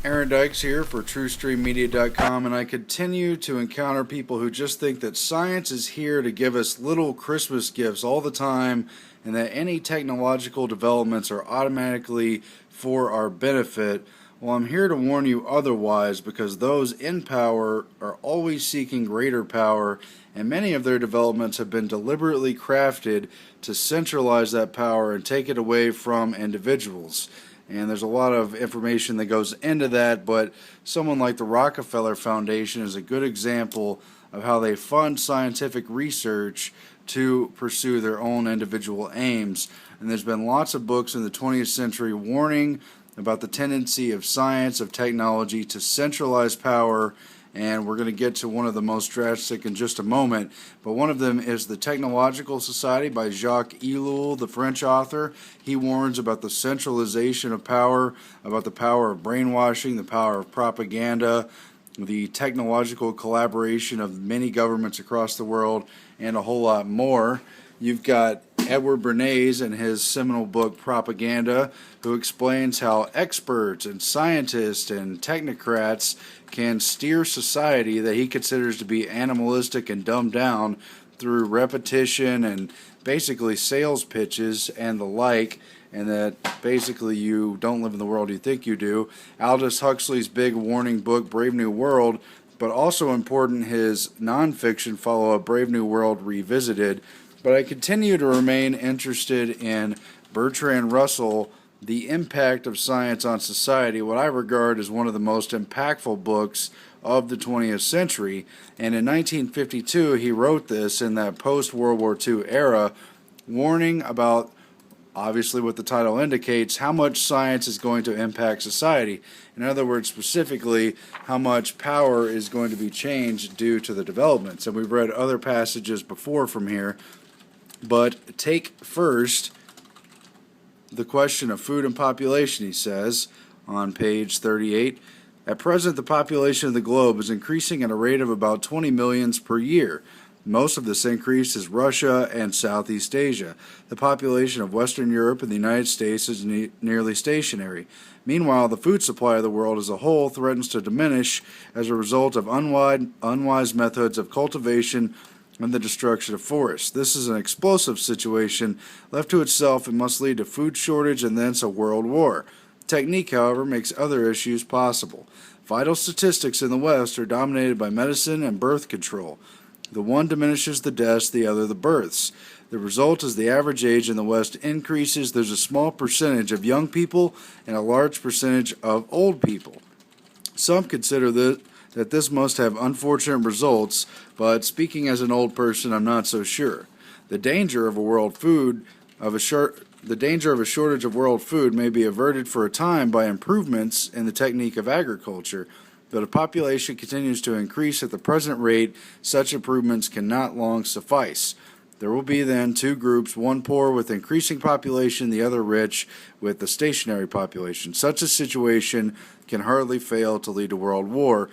Aaron Dykes here for TrueStreamMedia.com, and I continue to encounter people who just think that science is here to give us little Christmas gifts all the time, and that any technological developments are automatically for our benefit. Well, I'm here to warn you otherwise, because those in power are always seeking greater power, and many of their developments have been deliberately crafted to centralize that power and take it away from individuals. And there's a lot of information that goes into that, but someone like the Rockefeller Foundation is a good example of how they fund scientific research to pursue their own individual aims. And there's been lots of books in the 20th century warning about the tendency of science, of technology, to centralize power, and we're going to get to one of the most drastic in just a moment. But one of them is The Technological Society by Jacques Ellul, the French author. He warns about the centralization of power, about the power of brainwashing, the power of propaganda, the technological collaboration of many governments across the world, and a whole lot more. You've got Edward Bernays in his seminal book Propaganda, who explains how experts and scientists and technocrats can steer society that he considers to be animalistic and dumbed down through repetition and basically sales pitches and the like, and that basically you don't live in the world you think you do. Aldous Huxley's big warning book, Brave New World, but also important his nonfiction follow-up, Brave New World Revisited. But I continue to remain interested in Bertrand Russell, The Impact of Science on Society, what I regard as one of the most impactful books of the 20th century. And in 1952, he wrote this in that post-World War II era, warning about, obviously what the title indicates, how much science is going to impact society. In other words, specifically, how much power is going to be changed due to the developments. And we've read other passages before from here. But take first the question of food and population, he says, on page 38. At present, the population of the globe is increasing at a rate of about 20 millions per year. Most of this increase is Russia and Southeast Asia. The population of Western Europe and the United States is nearly stationary. Meanwhile, the food supply of the world as a whole threatens to diminish as a result of unwise methods of cultivation and the destruction of forests. This is an explosive situation. Left to itself, it must lead to food shortage and thence a world war. Technique, however, makes other issues possible. Vital statistics in the West are dominated by medicine and birth control. The one diminishes the deaths, the other the births. The result is the average age in the West increases. There's a small percentage of young people and a large percentage of old people. Some consider that this must have unfortunate results, but speaking as an old person, I'm not so sure. The danger of a shortage of world food may be averted for a time by improvements in the technique of agriculture, but if population continues to increase at the present rate, such improvements cannot long suffice. There will be then two groups, one poor with increasing population, the other rich with the stationary population. Such a situation can hardly fail to lead to world war.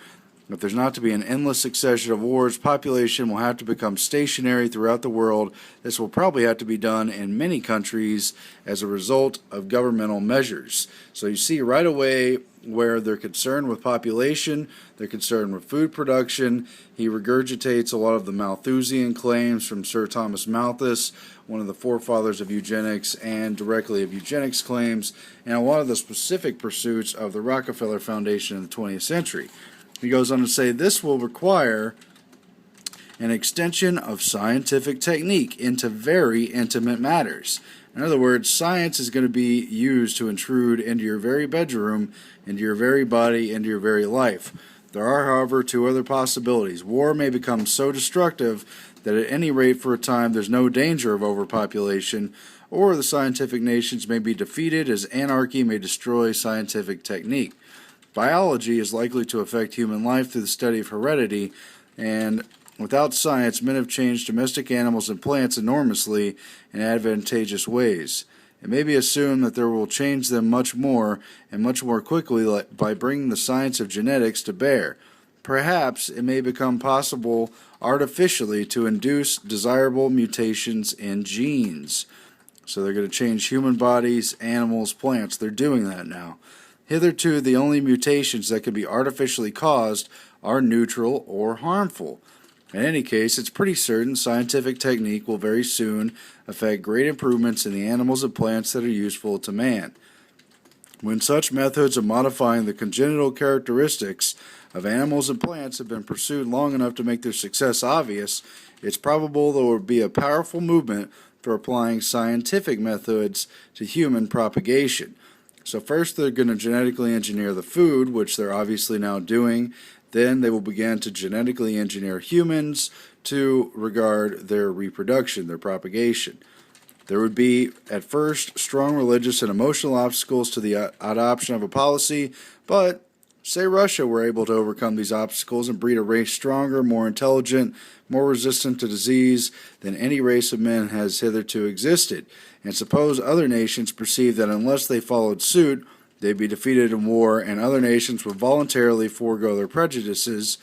If there's not to be an endless succession of wars, population will have to become stationary throughout the world. This will probably have to be done in many countries as a result of governmental measures. So you see right away where they're concerned with population, they're concerned with food production. He regurgitates a lot of the Malthusian claims from Sir Thomas Malthus, one of the forefathers of eugenics, and directly of eugenics claims, and a lot of the specific pursuits of the Rockefeller Foundation in the 20th century. He goes on to say this will require an extension of scientific technique into very intimate matters. In other words, science is going to be used to intrude into your very bedroom, into your very body, into your very life. There are, however, two other possibilities. War may become so destructive that at any rate for a time there's no danger of overpopulation, or the scientific nations may be defeated as anarchy may destroy scientific technique. Biology is likely to affect human life through the study of heredity, and without science, men have changed domestic animals and plants enormously in advantageous ways. It may be assumed that there will change them much more and much more quickly by bringing the science of genetics to bear. Perhaps it may become possible artificially to induce desirable mutations in genes. So they're going to change human bodies, animals, plants. They're doing that now. Hitherto, the only mutations that can be artificially caused are neutral or harmful. In any case, it's pretty certain scientific technique will very soon affect great improvements in the animals and plants that are useful to man. When such methods of modifying the congenital characteristics of animals and plants have been pursued long enough to make their success obvious, it's probable there will be a powerful movement for applying scientific methods to human propagation. So first they're going to genetically engineer the food, which they're obviously now doing. Then they will begin to genetically engineer humans to regard their reproduction, their propagation. There would be, at first, strong religious and emotional obstacles to the adoption of a policy, but say Russia were able to overcome these obstacles and breed a race stronger, more intelligent, more resistant to disease than any race of men has hitherto existed. And suppose other nations perceived that unless they followed suit, they'd be defeated in war, and other nations would voluntarily forego their prejudices,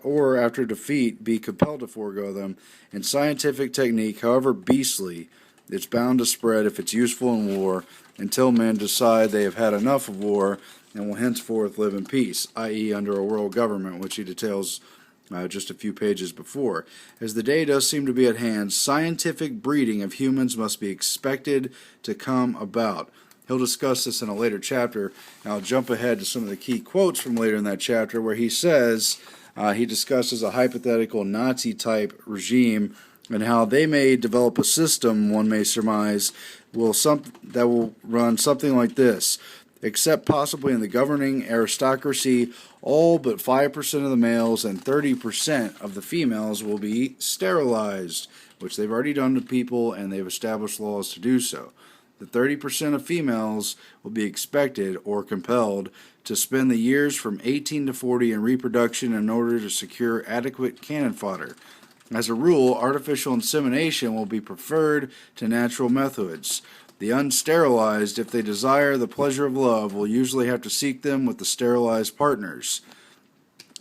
or after defeat be compelled to forego them. And scientific technique, however beastly, it's bound to spread if it's useful in war, until men decide they have had enough of war and will henceforth live in peace, i.e. under a world government, which he details just a few pages before. As the day does seem to be at hand, scientific breeding of humans must be expected to come about. He'll discuss this in a later chapter, and I'll jump ahead to some of the key quotes from later in that chapter where he says, he discusses a hypothetical Nazi-type regime and how they may develop a system, one may surmise, that will run something like this. Except possibly in the governing aristocracy, all but 5% of the males and 30% of the females will be sterilized, which they've already done to people, and they've established laws to do so. The 30% of females will be expected or compelled to spend the years from 18 to 40 in reproduction in order to secure adequate cannon fodder. As a rule, artificial insemination will be preferred to natural methods. The unsterilized, if they desire the pleasure of love, will usually have to seek them with the sterilized partners.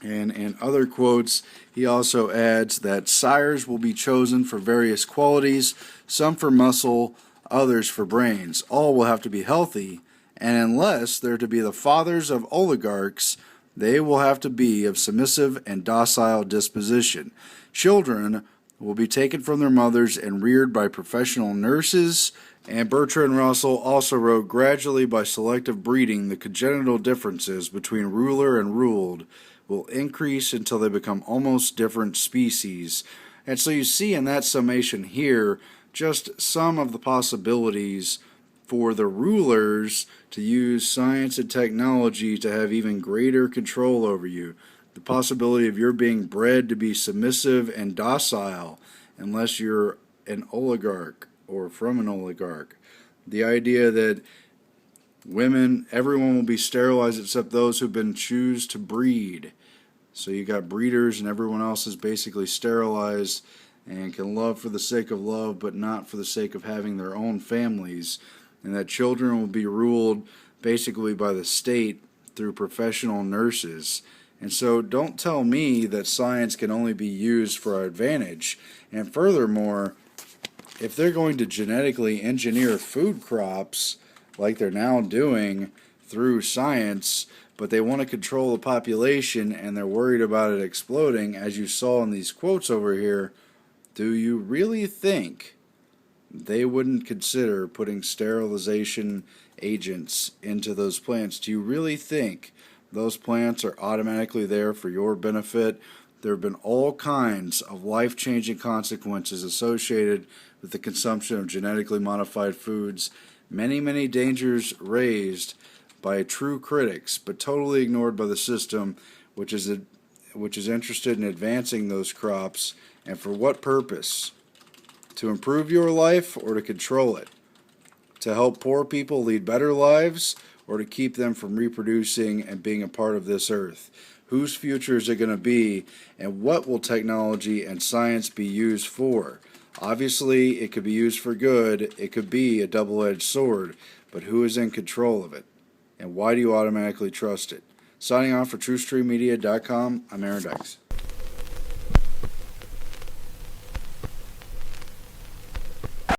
And in other quotes, he also adds that sires will be chosen for various qualities, some for muscle, others for brains. All will have to be healthy, and unless they're to be the fathers of oligarchs, they will have to be of submissive and docile disposition. Children will be taken from their mothers and reared by professional nurses. And Bertrand Russell also wrote, gradually by selective breeding, the congenital differences between ruler and ruled will increase until they become almost different species. And so you see in that summation here just some of the possibilities for the rulers to use science and technology to have even greater control over you. The possibility of your being bred to be submissive and docile unless you're an oligarch or from an oligarch. The idea that everyone will be sterilized except those who've been choose to breed. So you got breeders and everyone else is basically sterilized and can love for the sake of love but not for the sake of having their own families. And that children will be ruled basically by the state through professional nurses. And so don't tell me that science can only be used for our advantage. And furthermore, if they're going to genetically engineer food crops like they're now doing through science, but they want to control the population and they're worried about it exploding, as you saw in these quotes over here, do you really think they wouldn't consider putting sterilization agents into those plants? Do you really think those plants are automatically there for your benefit? There have been all kinds of life-changing consequences associated with the consumption of genetically modified foods. Many, many dangers raised by true critics, but totally ignored by the system, which is interested in advancing those crops. And for what purpose? To improve your life or to control it? To help poor people lead better lives or to keep them from reproducing and being a part of this earth? Whose future is it going to be, and what will technology and science be used for? Obviously, it could be used for good. It could be a double-edged sword, but who is in control of it? And why do you automatically trust it? Signing off for TrueStreamMedia.com, I'm Aaron Dykes.